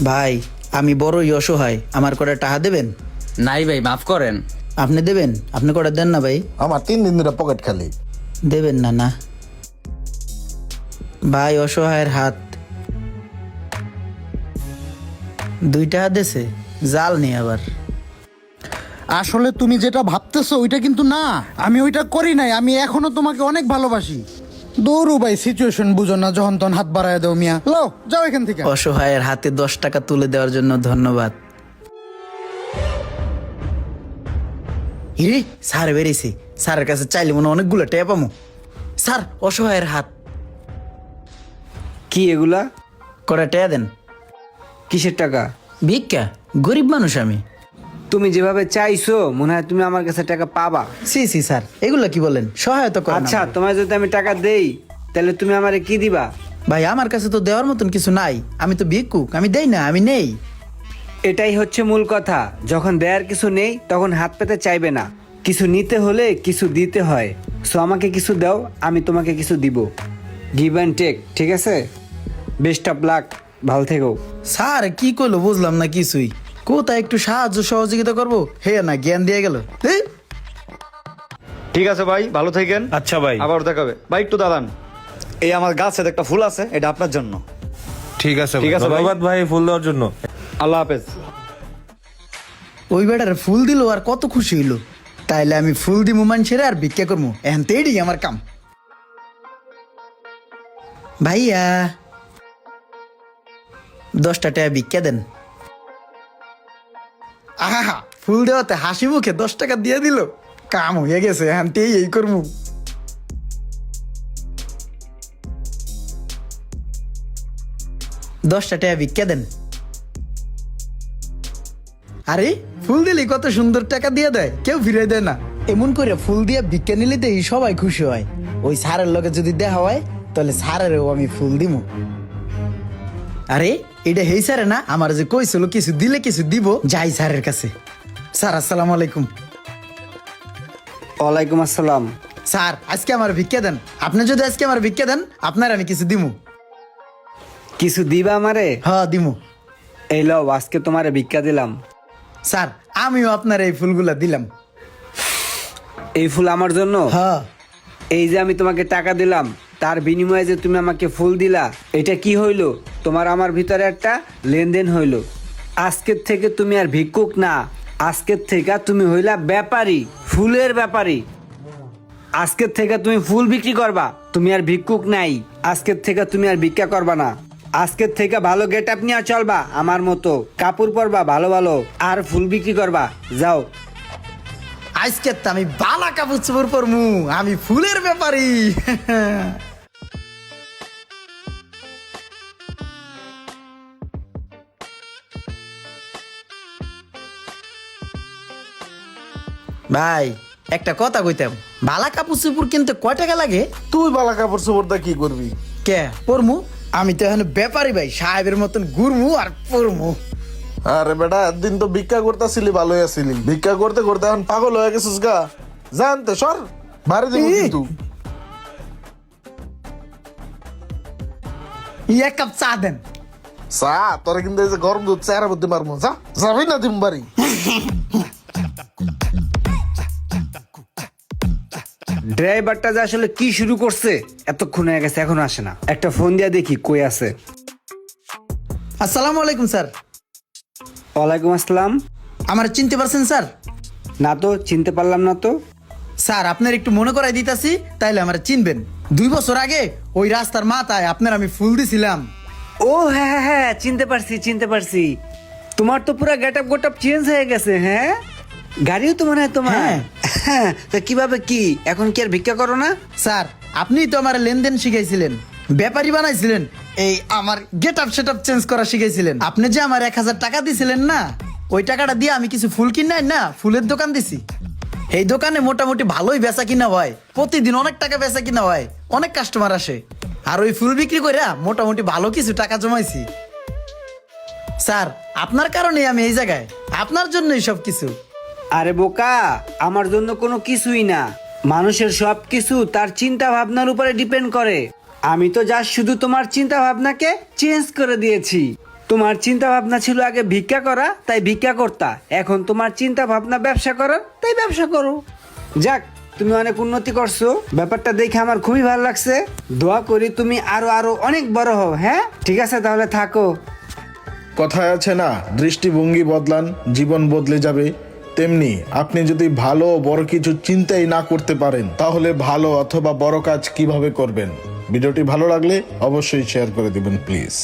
ভাই আমি বড়ই অসহায়, আমার কটা টাকা দেবেন? নাই ভাই, মাফ করেন। আপনি দেবেন? আপনি কটা দেন না ভাই? আমার 3 দিন ধরে পকেট খালি। দেবেন না? না ভাই, অসহায়ের হাত। 2 টাকা দেছে, জাল নেই আবার। আসলে তুমি যেটা ভাবতেছো ওইটা কিন্তু না, আমি ওইটা করি নাই। আমি এখনো তোমাকে অনেক ভালোবাসি। দৌড়ু ভাই, সিচুয়েশন বুঝো না, যখন তখন হাত বাড়ায় দাও মিয়া। লও যাও এখান থেকে। অসহায়ের হাতে 10 টাকা তুলে দেওয়ার জন্য ধন্যবাদ। ইরে স্যার বেরিয়েছি, স্যারের কাছে চাইলে মনে হয় অনেকগুলো টাকা পামো। স্যার, অসহায়ের হাত। কি এগুলা? কটা টাকা দেন। কিসের টাকা? ভিক্ষা, গরিব মানুষ আমি। তুমি যেভাবে চাইছো মনে হয় তুমি আমার কাছে টাকা পাবা। সি সি স্যার, এগুলো কি বলেন? সহায়তা করেন। আচ্ছা, আমাকে। তোমায় যদি আমি টাকা দেই তাহলে তুমি আমারে কি দিবা? ভাই আমার কাছে তো দেওয়ার মতন কিছু নাই, আমি তো ভিক্ষুক, আমি দেই না, আমি নেই। এটাই হচ্ছে মূল কথা। যখন দেয়ার কিছু নেই তখন হাত পেতে চাইবে না। কিছু নিতে হলে কিছু দিতে হয়। সো আমাকে কিছু দাও, আমি তোমাকে কিছু দিব। গিভ অ্যান্ড টেক, ঠিক আছে? বেস্ট অফ লাক, ভালো থেকো। স্যার কি করলো বুঝলাম না কিছুই। কোথায় একটু সাহায্য সহযোগিতা করবো, হে না জ্ঞান দিয়ে গেল। ঠিক আছে ভাই, ভালো থাকেন। আচ্ছা ভাই, আবার দেখাবে ভাই, একটু দাঁড়ান। এই আমার গাছে একটা ফুল আছে, এটা আপনার জন্য। ঠিক আছে ঠিক ভাই, আছে ভাই। ধন্যবাদ ভাই ফুল দেওয়ার জন্য। আল্লাহ হাফেজ। ওই বেটার ফুল দিল আর কত খুশি হইলো। তাইলে আমি ফুল দিমু মানুষের আর ভিক্ষা করবো, এখন তো এটাই আমার কাম। ভাইয়া 10টা টাকা ভিক্ষা দেন। আহা, ফুল দেওয়াতে হাসি মুখে 10 টাকা দিয়ে দিল, কাম হয়ে গেছে, এখন তো এই করবো। দশটা টাকা ভিক্ষা দেন। আরে ফুল দিলে কত সুন্দর টাকা দিয়ে দেয়, কেউ ফিরে দেয় না। এমন করে ফুল দিয়ে ভিক্ষা নিলে দেই সবাই খুশি হয়। ওই স্যারের লগে যদি দেখা হয় তাহলে স্যারেরও আমি ফুল দিমু। আরে এটা হেই স্যারে না, আমার যে কইছিল কিছু দিলে কিছু দিব, যাই স্যারের কাছে। স্যার আসসালামু আলাইকুম। ওয়ালাইকুম আসসালাম। স্যার আজকে আমার ভিক্ষা দেন। আপনি যদি আজকে আমার ভিক্ষা দেন, আপনার আমি কিছু দিমু। কিছু দিবা আমারে? হ্যাঁ দিমু। এই লও, আজকে তোমারে ভিক্ষা দিলাম। স্যার আমিও আপনার এই ফুলগুলা দিলাম। এই ফুল আমার জন্য? হ্যাঁ। এই যে আমি তোমাকে টাকা দিলাম, তার বিনিময়ে যে তুমি আমাকে ফুল দিলা, এটা কি হইলো? তোমার আমার ভিতরে একটা লেনদেন হইলো। আজকের থেকে তুমি আর ভিক্ষুক না, আজকের থেকে তুমি হইলা ব্যাপারী, ফুলের ব্যাপারী। আজকের থেকে তুমি ফুল বিক্রি করবা, তুমি আর ভিক্ষুক নাই। আজকের থেকে তুমি আর ভিক্ষা করবা না। আজকের থেকে ভালো গেট আপ নিয়ে চলবা, আমার মতো কাপড় পরবা ভালো ভালো, আর ফুল বিক্রি করবা। যাও। আজকে তো আমি বালা কাপড় চোপড় পরমু, আমি ফুলের ব্যাপারী। ভাই একটা কথা কইতাম, বালা কাপড় চোপড় কিনতে কয় টাকা লাগে? তুই বালা কাপড় চোপড় দা কি করবি? কে পরমু? আমি তো এখন ব্যাপারী ভাই, সাহেবের মতন ঘুরমু আর পরমু। আরে বেটা, একদিন তো ভিক্ষা করতেছিলি, ভালোই আছিলি। ভিক্ষা করতে করতে এখন পাগল হয়ে গেছিস গা। জানতে সর, বাড়ি দেবো কিন্তু। এক কাপ চা দেন। চা তোরা কিন্তু এই যে গরম দুধ চেহারা বুদ্ধি মারবো। যা, যাবি না দিম বাড়ি। ড্রাইভারটা যে আসলে কি শুরু করছে, এতক্ষণ হয়ে গেছে এখনো আসে না। একটা ফোন দিয়া দেখি কই আছে। আসসালামু আলাইকুম স্যার। ওয়ালাইকুম আসসালাম। আমার চিনতে পারছেন স্যার? না তো, চিনতে পারলাম না তো। স্যার আপনার একটু মনে করাই দিতাছি, তাইলে আমার চিনবেন। 2 বছর আগে ওই রাস্তার মাথায় আপনার আমি ফুল দিছিলাম। ও হ্যাঁ হ্যাঁ হ্যাঁ, চিনতে পারছি চিনতে পারছি। তোমার তো পুরো গেট আপ চেঞ্জ হয়ে গেছে। হ্যাঁ, গাড়িও তো মনে হয় তোমার। হ্যাঁ। হ্যাঁ, তা কিভাবে কি এখন কি আর ভিক্ষা করো না? স্যার আপনিই তো আমার লেনদেন শিখাইছিলেন, ব্যাপারী বানাইছিলেন, এই আমার get up set up change করা শিখাইছিলেন। আপনি যে আমার 1000 টাকা দিছিলেন না, ওই টাকাটা দিয়ে আমি কিছু ফুল কিনাই না ফুলের দোকান দিছি। এই দোকানে মোটামুটি ভালোই বেচা কিনা হয়, প্রতিদিন অনেক টাকা বেচা কিনা হয়, অনেক কাস্টমার আসে। আর ওই ফুল বিক্রি করে মোটামুটি ভালো কিছু টাকা জমাইছি। স্যার আপনার কারণেই আমি এই জায়গায়, আপনার জন্যই সব কিছু। আরে বোকা, আমার জন্য কোনো কিছুই না। মানুষের সব কিছু তার চিন্তা ভাবনার উপরে ডিপেন্ড করে। আমি তো যা শুধু তোমার চিন্তা ভাবনাকে চেঞ্জ করে দিয়েছি। তোমার চিন্তা ভাবনা ছিল আগে ভিক্ষা করা, তাই ভিক্ষা করতা। এখন তোমার চিন্তা ভাবনা ব্যবসা করার, তাই ব্যবসা করো। যাক, তুমি অনেক উন্নতি করছো, ব্যাপারটা দেখে আমার খুবই ভালো লাগছে। দোয়া করি তুমি আরো আরো অনেক বড় হও। হ্যাঁ, ঠিক আছে, তাহলে থাকো। কথায় আছে না, দৃষ্টিভঙ্গি বদলান জীবন বদলে যাবে। তেমনি আপনি যদি ভালো ও বড় কিছু চিন্তাই না করতে পারেন, তাহলে ভালো অথবা বড় কাজ কিভাবে করবেন? ভিডিওটি ভালো লাগলে অবশ্যই শেয়ার করে দিবেন প্লিজ।